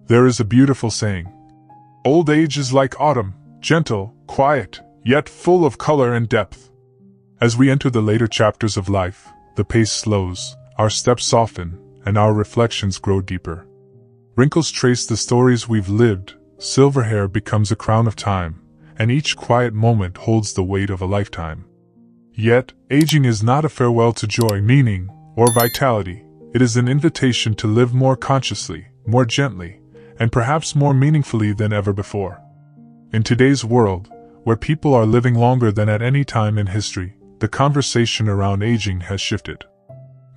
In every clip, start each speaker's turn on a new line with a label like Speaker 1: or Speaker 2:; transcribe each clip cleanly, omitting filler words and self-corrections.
Speaker 1: There is a beautiful saying. Old age is like autumn, gentle, quiet, yet full of color and depth. As we enter the later chapters of life, the pace slows, our steps soften, and our reflections grow deeper. Wrinkles trace the stories we've lived, silver hair becomes a crown of time, and each quiet moment holds the weight of a lifetime. Yet, aging is not a farewell to joy, meaning, or vitality. It is an invitation to live more consciously, more gently, and perhaps more meaningfully than ever before. In today's world, where people are living longer than at any time in history, the conversation around aging has shifted.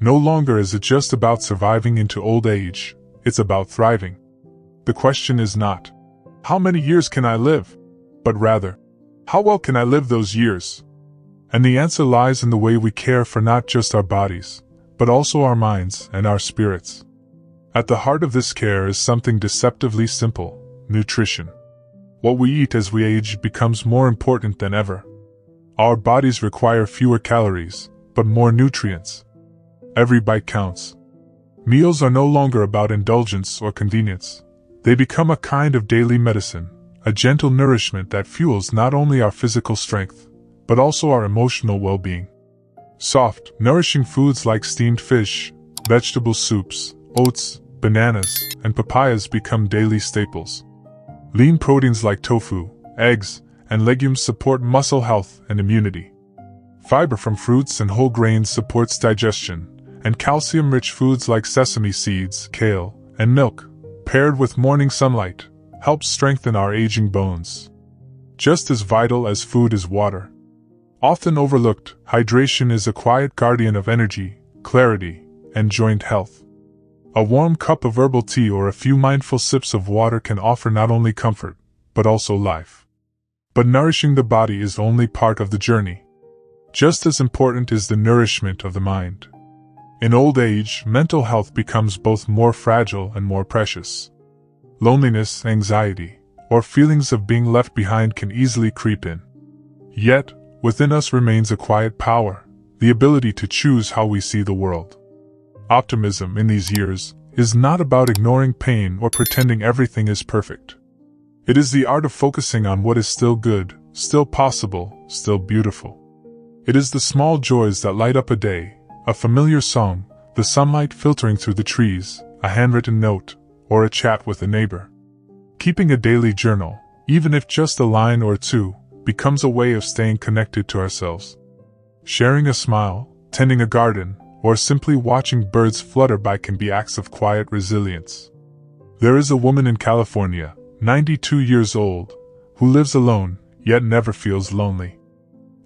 Speaker 1: No longer is it just about surviving into old age, it's about thriving. The question is not, how many years can I live? But rather, how well can I live those years? And the answer lies in the way we care for not just our bodies, but also our minds and our spirits. At the heart of this care is something deceptively simple: nutrition. What we eat as we age becomes more important than ever. Our bodies require fewer calories, but more nutrients. Every bite counts. Meals are no longer about indulgence or convenience. They become a kind of daily medicine, a gentle nourishment that fuels not only our physical strength, but also our emotional well-being. Soft, nourishing foods like steamed fish, vegetable soups, oats, bananas, and papayas become daily staples. Lean proteins like tofu, eggs, and legumes support muscle health and immunity. Fiber from fruits and whole grains supports digestion, and calcium-rich foods like sesame seeds, kale, and milk, paired with morning sunlight, help strengthen our aging bones. Just as vital as food is water. Often overlooked, hydration is a quiet guardian of energy, clarity, and joint health. A warm cup of herbal tea or a few mindful sips of water can offer not only comfort, but also life. But nourishing the body is only part of the journey. Just as important is the nourishment of the mind. In old age, mental health becomes both more fragile and more precious. Loneliness, anxiety, or feelings of being left behind can easily creep in. Yet, within us remains a quiet power, the ability to choose how we see the world. Optimism in these years is not about ignoring pain or pretending everything is perfect. It is the art of focusing on what is still good, still possible, still beautiful. It is the small joys that light up a day, a familiar song, the sunlight filtering through the trees, a handwritten note, or a chat with a neighbor. Keeping a daily journal, even if just a line or two, becomes a way of staying connected to ourselves. Sharing a smile, tending a garden, or simply watching birds flutter by can be acts of quiet resilience. There is a woman in California, 92 years old, who lives alone, yet never feels lonely.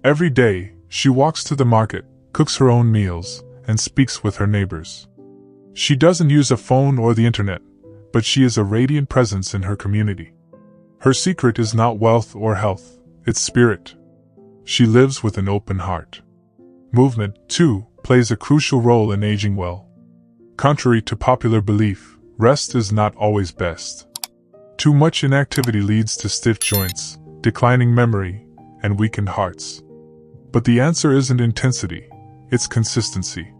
Speaker 1: Every day, she walks to the market, cooks her own meals, and speaks with her neighbors. She doesn't use a phone or the internet, but she is a radiant presence in her community. Her secret is not wealth or health, it's spirit. She lives with an open heart. Movement, too, plays a crucial role in aging well. Contrary to popular belief, rest is not always best. Too much inactivity leads to stiff joints, declining memory, and weakened hearts. But the answer isn't intensity, it's consistency.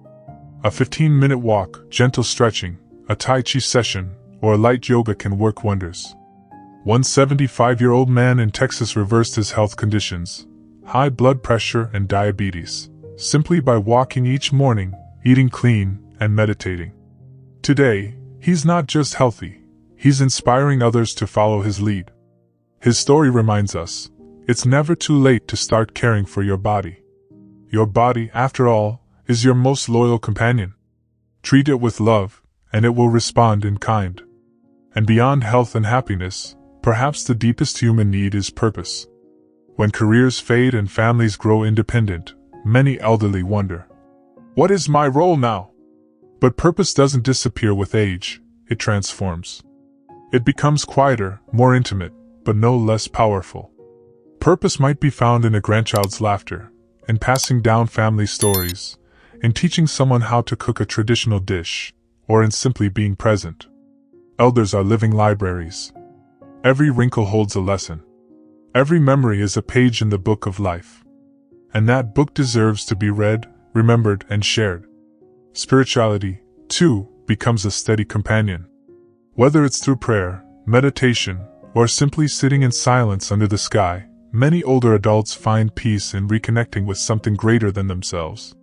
Speaker 1: A 15-minute walk, gentle stretching, a Tai Chi session, or light yoga can work wonders. One 75-year-old man in Texas reversed his health conditions, high blood pressure and diabetes, simply by walking each morning, eating clean, and meditating. Today, he's not just healthy, he's inspiring others to follow his lead. His story reminds us, it's never too late to start caring for your body. Your body, after all, is your most loyal companion. Treat it with love, and it will respond in kind. And beyond health and happiness, perhaps the deepest human need is purpose. When careers fade and families grow independent, many elderly wonder, what is my role now? But purpose doesn't disappear with age, it transforms. It becomes quieter, more intimate, but no less powerful. Purpose might be found in a grandchild's laughter, in passing down family stories, in teaching someone how to cook a traditional dish, or in simply being present. Elders are living libraries. Every wrinkle holds a lesson. Every memory is a page in the book of life. And that book deserves to be read, remembered, and shared. Spirituality, too, becomes a steady companion. Whether it's through prayer, meditation, or simply sitting in silence under the sky, many older adults find peace in reconnecting with something greater than themselves.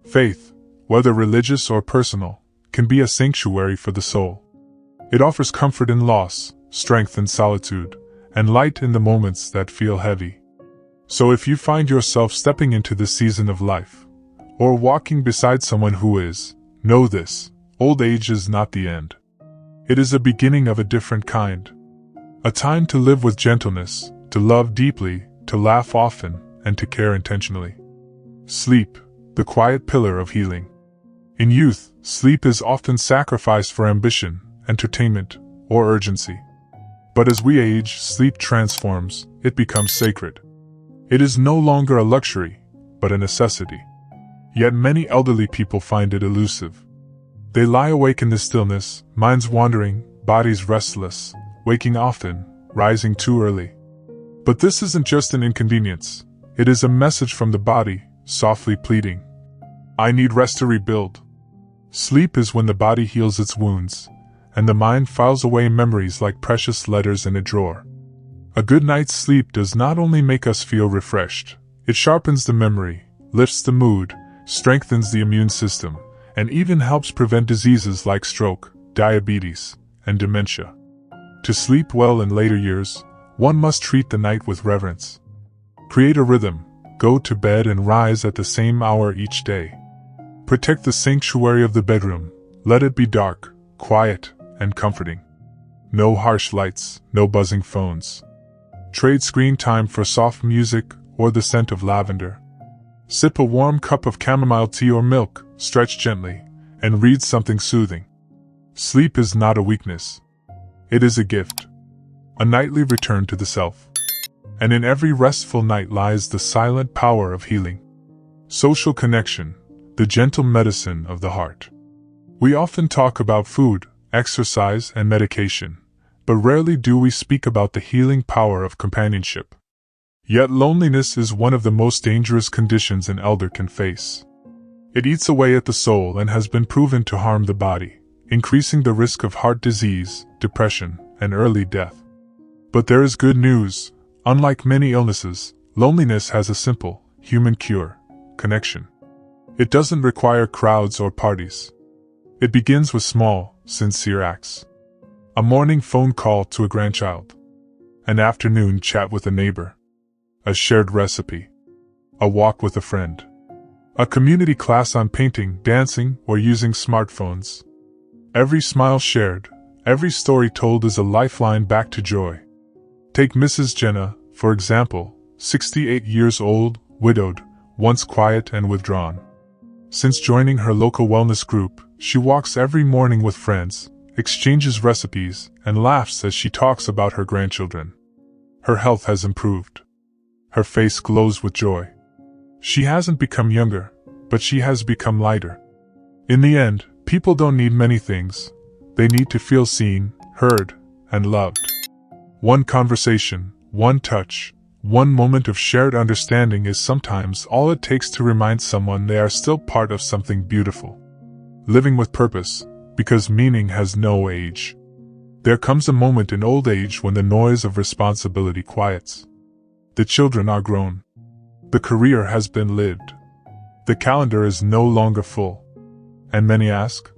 Speaker 1: Faith, whether religious or personal, can be a sanctuary for the soul. It offers comfort in loss, strength in solitude, and light in the moments that feel heavy. So if you find yourself stepping into this season of life, or walking beside someone who is, know this: old age is not the end. It is a beginning of a different kind. A time to live with gentleness, to love deeply, to laugh often, and to care intentionally. Sleep, the quiet pillar of healing. In youth, sleep is often sacrificed for ambition, entertainment, or urgency. But as we age, sleep transforms, it becomes sacred. It is no longer a luxury, but a necessity. Yet many elderly people find it elusive. They lie awake in the stillness, minds wandering, bodies restless, waking often, rising too early. But this isn't just an inconvenience. It is a message from the body, softly pleading, "I need rest to rebuild." Sleep is when the body heals its wounds, and the mind files away memories like precious letters in a drawer. A good night's sleep does not only make us feel refreshed, it sharpens the memory, lifts the mood, strengthens the immune system, and even helps prevent diseases like stroke, diabetes, and dementia. To sleep well in later years, one must treat the night with reverence. Create a rhythm, go to bed and rise at the same hour each day. Protect the sanctuary of the bedroom, let it be dark, quiet, and comforting. No harsh lights, no buzzing phones. Trade screen time for soft music or the scent of lavender. Sip a warm cup of chamomile tea or milk, stretch gently, and read something soothing. Sleep is not a weakness. It is a gift. A nightly return to the self. And in every restful night lies the silent power of healing. Social connection, the gentle medicine of the heart. We often talk about food, exercise, and medication, but rarely do we speak about the healing power of companionship. Yet loneliness is one of the most dangerous conditions an elder can face. It eats away at the soul and has been proven to harm the body, increasing the risk of heart disease, depression, and early death. But there is good news. Unlike many illnesses, loneliness has a simple, human cure: connection. It doesn't require crowds or parties. It begins with small, sincere acts. A morning phone call to a grandchild. An afternoon chat with a neighbor. A shared recipe. A walk with a friend. A community class on painting, dancing, or using smartphones. Every smile shared, every story told is a lifeline back to joy. Take Mrs. Jenna, for example, 68 years old, widowed, once quiet and withdrawn. Since joining her local wellness group, she walks every morning with friends, exchanges recipes, and laughs as she talks about her grandchildren. Her health has improved. Her face glows with joy. She hasn't become younger, but she has become lighter. In the end, people don't need many things. They need to feel seen, heard, and loved. One conversation, one touch, one moment of shared understanding is sometimes all it takes to remind someone they are still part of something beautiful. Living with purpose, because meaning has no age. There comes a moment in old age when the noise of responsibility quiets. The children are grown. The career has been lived. The calendar is no longer full. And many ask,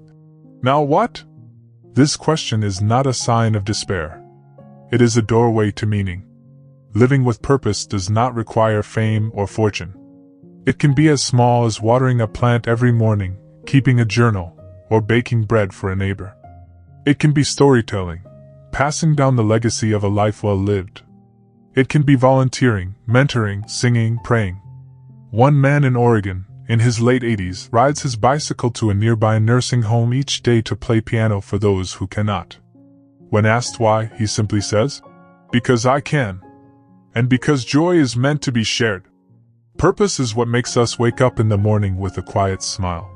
Speaker 1: "Now what?" This question is not a sign of despair. It is a doorway to meaning. Living with purpose does not require fame or fortune. It can be as small as watering a plant every morning, keeping a journal, or baking bread for a neighbor. It can be storytelling, passing down the legacy of a life well lived. It can be volunteering, mentoring, singing, praying. One man in Oregon, in his late 80s, rides his bicycle to a nearby nursing home each day to play piano for those who cannot. When asked why, he simply says, "Because I can. And because joy is meant to be shared." Purpose is what makes us wake up in the morning with a quiet smile.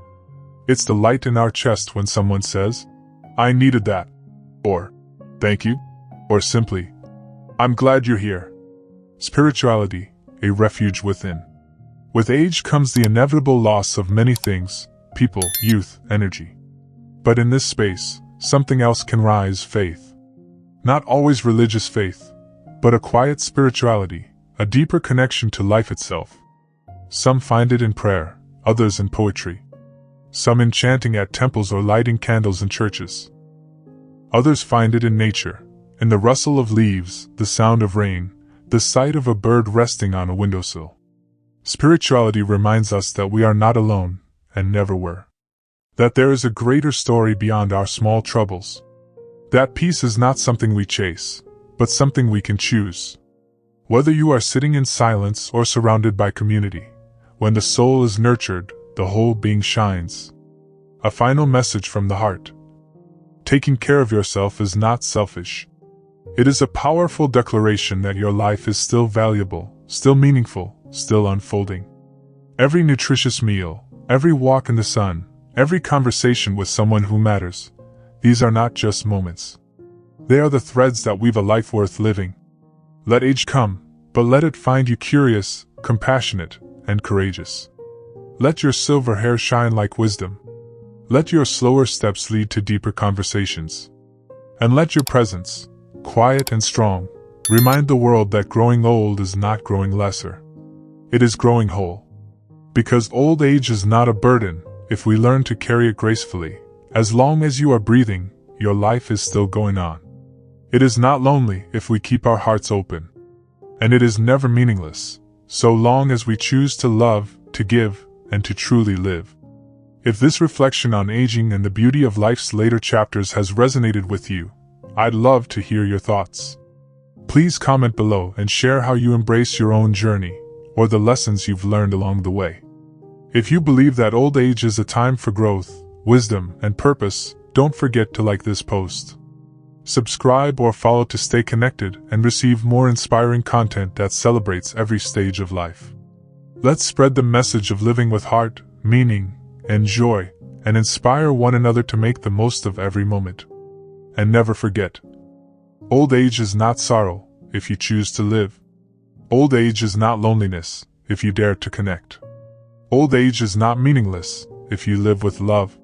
Speaker 1: It's the light in our chest when someone says, "I needed that," or "Thank you," or simply, "I'm glad you're here." Spirituality, a refuge within. With age comes the inevitable loss of many things: people, youth, energy. But in this space, something else can rise: faith. Not always religious faith, but a quiet spirituality, a deeper connection to life itself. Some find it in prayer, others in poetry. Some in chanting at temples or lighting candles in churches. Others find it in nature, in the rustle of leaves, the sound of rain, the sight of a bird resting on a windowsill. Spirituality reminds us that we are not alone, and never were. That there is a greater story beyond our small troubles. That peace is not something we chase, but something we can choose. Whether you are sitting in silence or surrounded by community, when the soul is nurtured, the whole being shines. A final message from the heart. Taking care of yourself is not selfish. It is a powerful declaration that your life is still valuable, still meaningful, still unfolding. Every nutritious meal, every walk in the sun, every conversation with someone who matters, these are not just moments. They are the threads that weave a life worth living. Let age come, but let it find you curious, compassionate, and courageous. Let your silver hair shine like wisdom. Let your slower steps lead to deeper conversations. And let your presence, quiet and strong, remind the world that growing old is not growing lesser. It is growing whole. Because old age is not a burden, if we learn to carry it gracefully. As long as you are breathing, your life is still going on. It is not lonely if we keep our hearts open. And it is never meaningless, so long as we choose to love, to give, and to truly live. If this reflection on aging and the beauty of life's later chapters has resonated with you, I'd love to hear your thoughts. Please comment below and share how you embrace your own journey, or the lessons you've learned along the way. If you believe that old age is a time for growth, wisdom, and purpose, don't forget to like this post. Subscribe or follow to stay connected and receive more inspiring content that celebrates every stage of life. Let's spread the message of living with heart, meaning, and joy, and inspire one another to make the most of every moment. And never forget, old age is not sorrow, if you choose to live. Old age is not loneliness, if you dare to connect. Old age is not meaningless, if you live with love.